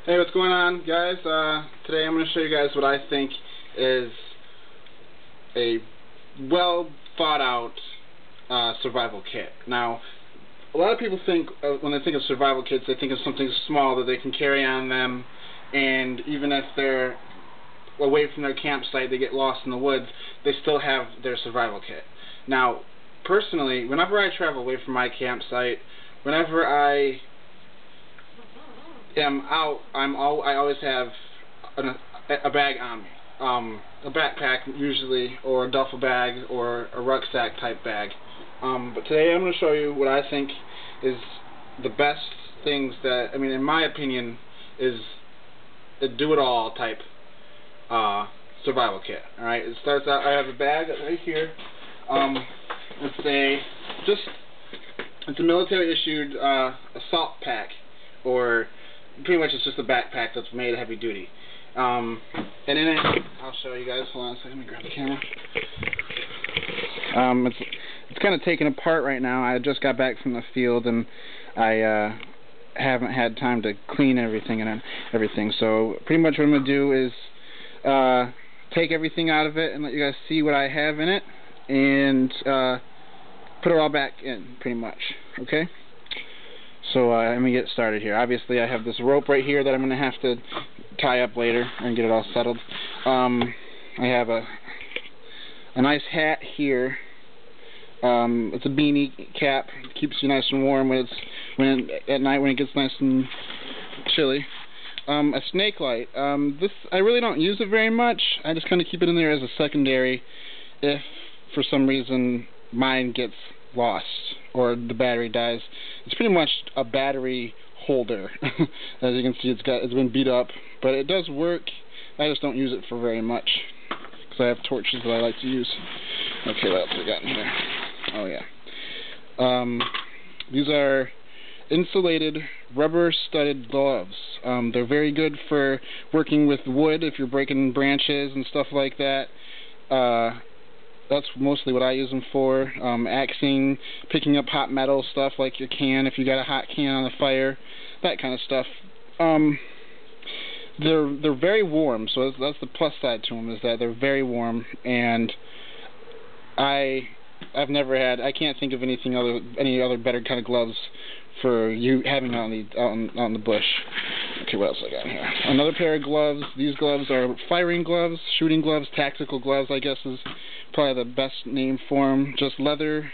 Hey, what's going on, guys? Today I'm going to show you guys what I think is a well thought out survival kit. Now, a lot of people think, when they think of survival kits, they think of something small that they can carry on them, and even if they're away from their campsite, they get lost in the woods, they still have their survival kit. Now, personally, whenever I travel away from my campsite, whenever I am out, I always have a bag on me, a backpack usually, or a duffel bag, or a rucksack type bag. But today I'm going to show you what I think is the best things that, I mean, in my opinion, is a do-it-all type survival kit. All right, it starts out. I have a bag right here. It's a military issued assault pack, or pretty much it's just a backpack that's made heavy duty. And in it, I'll show you guys. Hold on a second, let me grab the camera. It's kind of taken apart right now. I just got back from the field, and I haven't had time to clean everything. So pretty much what I'm gonna do is take everything out of it and let you guys see what I have in it, and put it all back in, pretty much. Okay. So let me get started here. Obviously, I have this rope right here that I'm going to have to tie up later and get it all settled. I have a nice hat here. It's a beanie cap. It keeps you nice and warm at night when it gets nice and chilly. A snake light. I really don't use it very much. I just kind of keep it in there as a secondary if for some reason mine gets lost or the battery dies. It's pretty much a battery holder. As you can see, it's been beat up, but it does work. I just don't use it for very much because I have torches that I like to use. Okay, what else we got in here? Oh yeah. These are insulated rubber studded gloves. They're very good for working with wood if you're breaking branches and stuff like that. That's mostly what I use them for. Axing, picking up hot metal stuff like your can, if you got a hot can on the fire, that kind of stuff. They're very warm, so that's the plus side to them, is that they're very warm, and I can't think of any other better kind of gloves for you having out in the bush. Okay, what else I got here? Another pair of gloves. These gloves are firing gloves, shooting gloves, tactical gloves, I guess is probably the best name for them. Just leather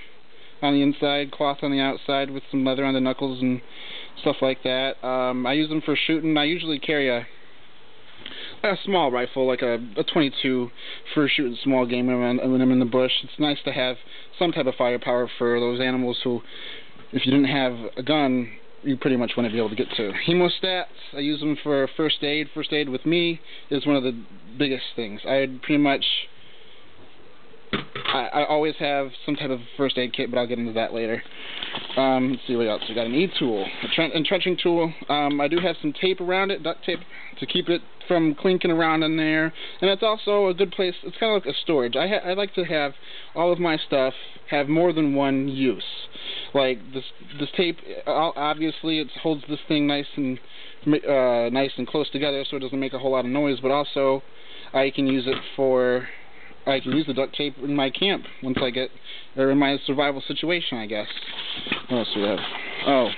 on the inside, cloth on the outside, with some leather on the knuckles and stuff like that. I use them for shooting. I usually carry a small rifle, like a 22, for shooting small game when I'm in the bush. It's nice to have some type of firepower for those animals who, if you didn't have a gun, you pretty much wouldn't be able to get to. Hemostats, I use them for first aid. First aid with me is one of the biggest things. I always have some type of first aid kit, but I'll get into that later. Let's see what else. We got an E-tool, an entrenching tool. I do have some tape around it, duct tape, to keep it from clinking around in there. And it's also a good place. It's kind of like a storage. I like to have all of my stuff have more than one use. Like this tape, obviously it holds this thing nice and close together, so it doesn't make a whole lot of noise. But also, I can use the duct tape in my camp or in my survival situation, I guess. What else do we have? Oh,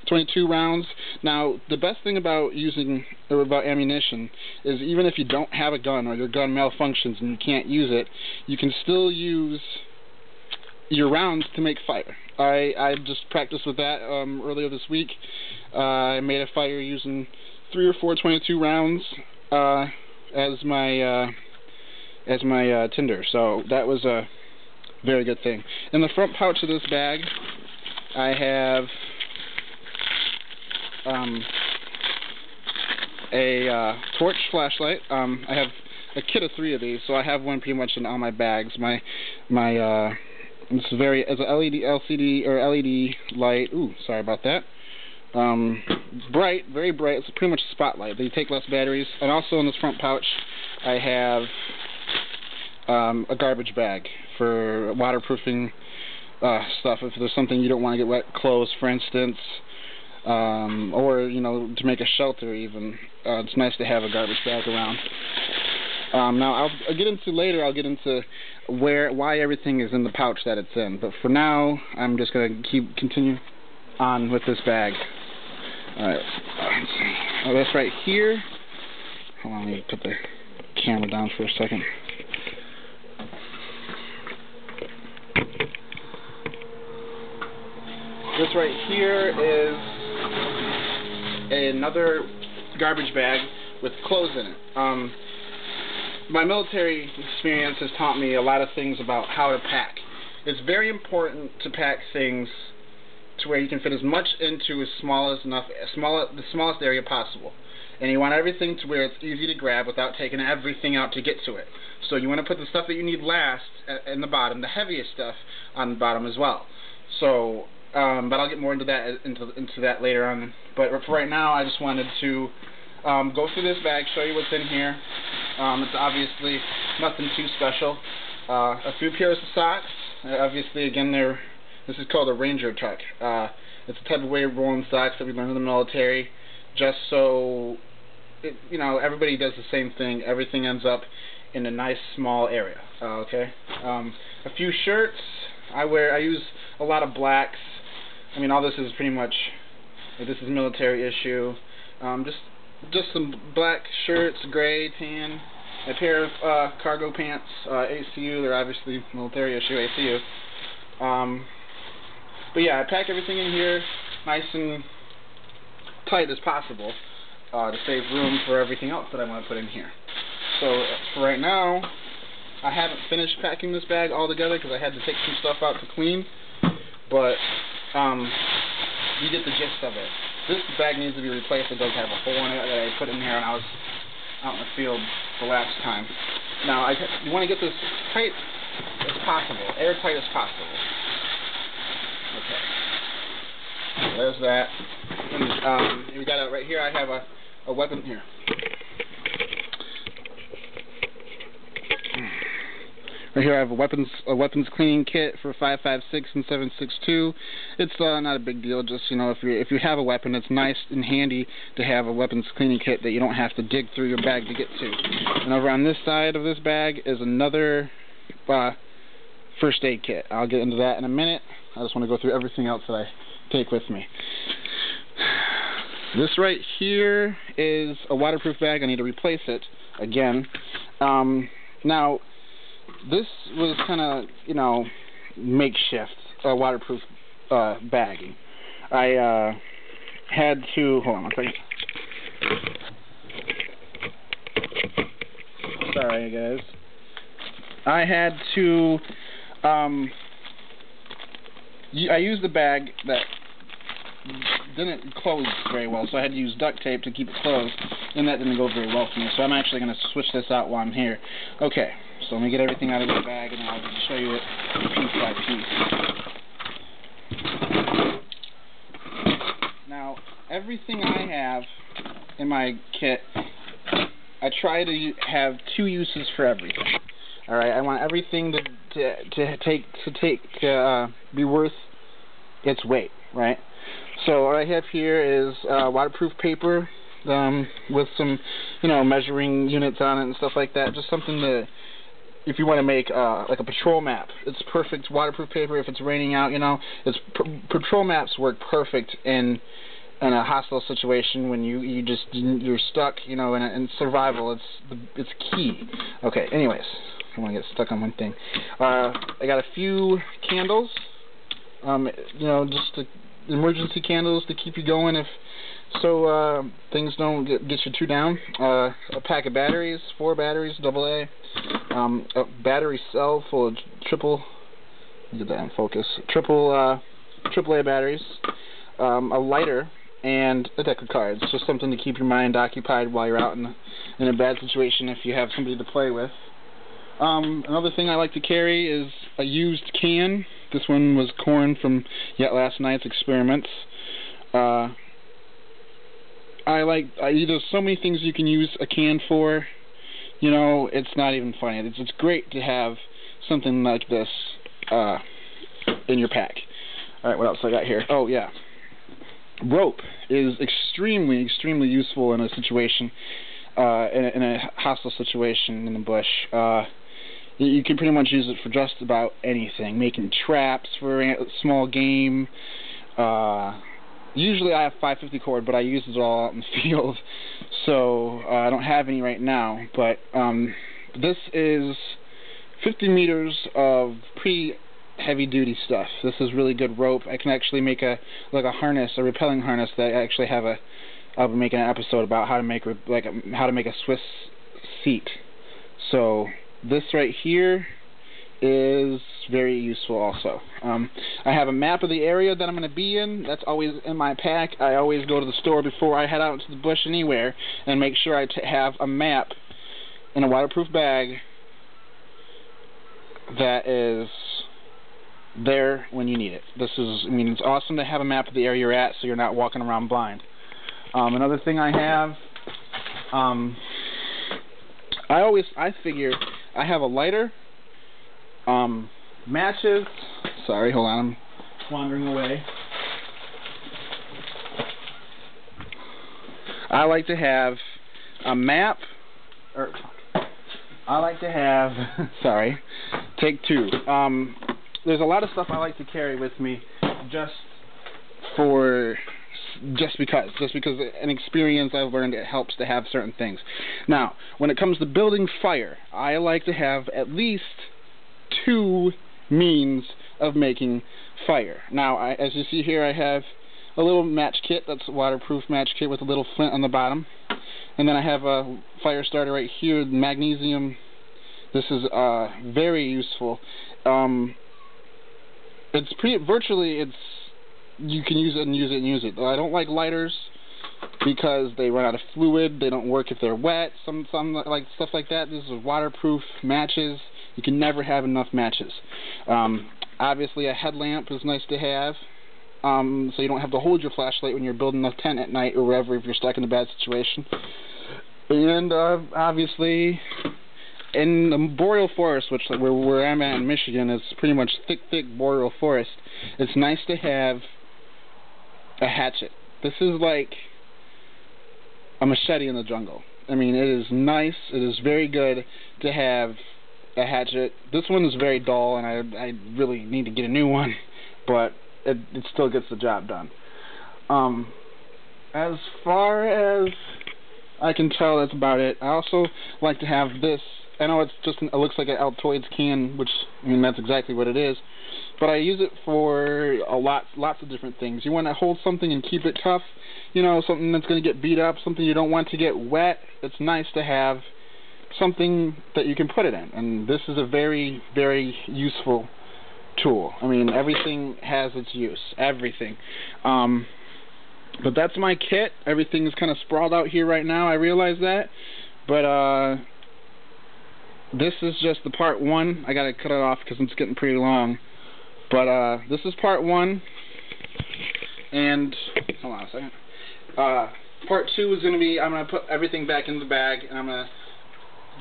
22 rounds. Now, the best thing about ammunition is, even if you don't have a gun or your gun malfunctions and you can't use it, you can still use your rounds to make fire. I just practiced with that earlier this week. I made a fire using 3 or 4 22 rounds as my tinder, so that was a very good thing. In the front pouch of this bag, I have a torch flashlight. I have a kit of 3 of these, so I have one pretty much in all my bags. It's as a LCD or LED light. Ooh, sorry about that. Bright, very bright. It's pretty much a spotlight. They take less batteries. And also in this front pouch, I have a garbage bag for waterproofing stuff. If there's something you don't want to get wet, clothes, for instance, or to make a shelter even. It's nice to have a garbage bag around. Now I'll get into later. I'll get into why everything is in the pouch that it's in. But for now, I'm just gonna continue on with this bag. All right. Let's see. Oh, that's right here. Hold on, let me put the camera down for a second. This right here is another garbage bag with clothes in it. My military experience has taught me a lot of things about how to pack. It's very important to pack things to where you can fit as much into the smallest area possible. And you want everything to where it's easy to grab without taking everything out to get to it. So you want to put the stuff that you need last in the bottom, the heaviest stuff on the bottom as well. So, but I'll get more into that later on. But for right now, I just wanted to go through this bag, show you what's in here. It's obviously nothing too special. A few pairs of socks. Obviously, again, this is called a Ranger tuck. It's a type of way of rolling socks that we learned in the military, just so everybody does the same thing. Everything ends up in a nice small area. Okay. A few shirts. I use a lot of blacks. I mean, all this is pretty much. This is military issue. Just some black shirts, gray, tan. A pair of cargo pants, ACU. They're obviously military issue, ACU. But yeah, I pack everything in here nice and tight as possible to save room for everything else that I want to put in here. So for right now, I haven't finished packing this bag all together because I had to take some stuff out to clean. But you get the gist of it. This bag needs to be replaced. It does have a hole in it that I put in here when I was out in the field the last time. Now, you want to get this tight as possible, airtight as possible. Okay. So there's that. And we got it right here. I have a weapon here. Right here I have a weapons cleaning kit for 5.56 and 7.62. It's not a big deal. Just if you have a weapon, it's nice and handy to have a weapons cleaning kit that you don't have to dig through your bag to get to. And over on this side of this bag is another first aid kit. I'll get into that in a minute. I just want to go through everything else that I take with me. This right here is a waterproof bag. I need to replace it again. Now, this was kind of, makeshift waterproof bagging. I had to, hold on one second. Sorry, guys. I had to, I used a bag that didn't close very well, so I had to use duct tape to keep it closed, and that didn't go very well for me, so I'm actually going to switch this out while I'm here. Okay, so let me get everything out of the bag, and I'll show you it piece by piece. Now, everything I have in my kit, I try to have 2 uses for everything. Alright, I want everything to be worth its weight, right? So what I have here is waterproof paper with some, measuring units on it and stuff like that. Just something that, if you want to make like a patrol map, it's perfect waterproof paper. If it's raining out, patrol maps work perfect in a hostile situation when you're stuck, in survival. It's key. Okay. Anyways, I don't want to get stuck on one thing. I got a few candles. Just emergency candles to keep you going if things don't get you too down. A pack of batteries, 4 batteries, AA. A battery cell full of triple AAA batteries. A lighter and a deck of cards. Just something to keep your mind occupied while you're out in a bad situation if you have somebody to play with. Another thing I like to carry is a used can. This one was corn from yet last night's experiments. There's so many things you can use a can for. It's not even funny. It's great to have something like this in your pack. All right, what else I got here? Oh yeah, rope is extremely, extremely useful in a situation, in a hostile situation in the bush. You can pretty much use it for just about anything, making traps for small game. Usually I have 550 cord, but I use it all out in the field, so I don't have any right now. But this is 50 meters of pretty heavy-duty stuff. This is really good rope. I can actually make a harness, a rappelling harness that I actually have I'll be making an episode about how to make how to make a Swiss seat. So this right here is very useful also. I have a map of the area that I'm going to be in. That's always in my pack. I always go to the store before I head out into the bush anywhere and make sure I have a map in a waterproof bag that is there when you need it. It's awesome to have a map of the area you're at so you're not walking around blind. Another thing I have, I figure I have a lighter, matches, sorry, hold on, I'm wandering away. I like to have a map, sorry, take two. There's a lot of stuff I like to carry with me just because an experience I've learned, it helps to have certain things. Now, when it comes to building fire, I like to have at least two means of making fire. Now, as you see here, I have a little match kit. That's a waterproof match kit with a little flint on the bottom. And then I have a fire starter right here, magnesium. This is very useful. You can use it and use it and use it. I don't like lighters because they run out of fluid. They don't work if they're wet. Some like stuff like that. This is waterproof matches. You can never have enough matches. Obviously, a headlamp is nice to have, so you don't have to hold your flashlight when you're building a tent at night or wherever if you're stuck in a bad situation. And obviously, in the boreal forest, where I'm at in Michigan, it's pretty much thick boreal forest. It's nice to have a hatchet. This is like a machete in the jungle. I mean, it is nice. It is very good to have a hatchet. This one is very dull, and I really need to get a new one, but it still gets the job done. As far as I can tell, that's about it. I also like to have this. I know it looks like an Altoids can, which, that's exactly what it is. But I use it for lots of different things. You want to hold something and keep it tough, something that's going to get beat up, something you don't want to get wet. It's nice to have something that you can put it in. And this is a very, very useful tool. Everything has its use. Everything. But that's my kit. Everything is kind of sprawled out here right now. I realize that. But, this is just the part one. I gotta cut it off because it's getting pretty long. But this is part one. And hold on a second. Part two is gonna be, I'm gonna put everything back in the bag, and I'm gonna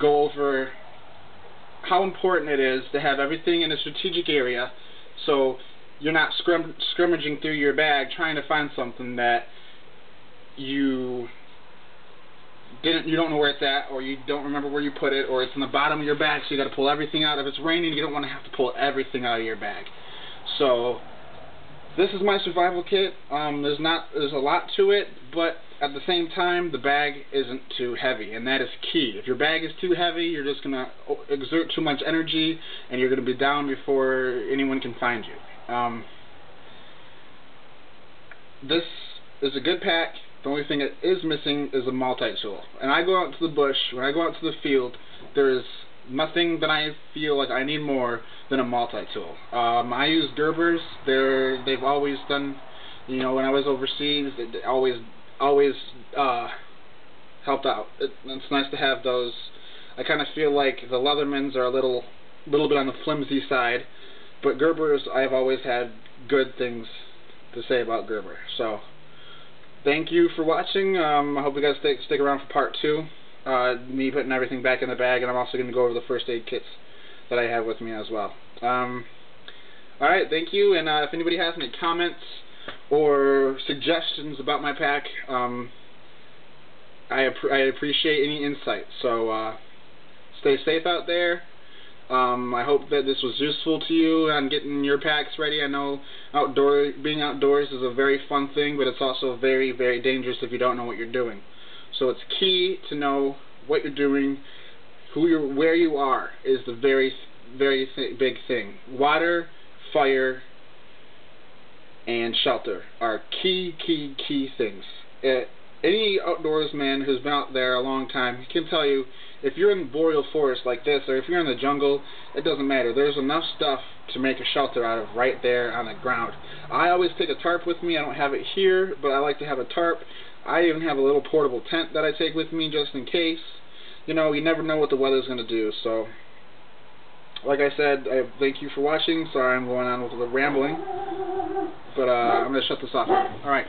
go over how important it is to have everything in a strategic area, so you're not scrimmaging through your bag trying to find something that you don't know where it's at, or you don't remember where you put it, or it's in the bottom of your bag, so you got to pull everything out. If it's raining, you don't want to have to pull everything out of your bag. So this is my survival kit. There's a lot to it, but at the same time, the bag isn't too heavy, and that is key. If your bag is too heavy, you're just going to exert too much energy, and you're going to be down before anyone can find you. This is a good pack. The only thing that is missing is a multi-tool. And I go out to the bush, when I go out to the field, there is nothing that I feel like I need more than a multi-tool. I use Gerbers. They've always done, when I was overseas, they always helped out. It's nice to have those. I kind of feel like the Leathermans are a little bit on the flimsy side, but Gerbers, I've always had good things to say about Gerber. So thank you for watching. I hope you guys stick around for part two. Me putting everything back in the bag, and I'm also going to go over the first aid kits that I have with me as well. Alright, thank you, and if anybody has any comments or suggestions about my pack, I appreciate any insight. So stay safe out there. I hope that this was useful to you on getting your packs ready. I know being outdoors is a very fun thing, but it's also very, very dangerous if you don't know what you're doing. So it's key to know what you're doing, where you are is the very, very big thing. Water, fire, and shelter are key things. Any outdoorsman who's been out there a long time can tell you, if you're in boreal forest like this, or if you're in the jungle, it doesn't matter. There's enough stuff to make a shelter out of right there on the ground. I always take a tarp with me. I don't have it here, but I like to have a tarp. I even have a little portable tent that I take with me just in case. You know, you never know what the weather's going to do. So, like I said, I thank you for watching. Sorry I'm going on with a little rambling, but I'm going to shut this off. Alright.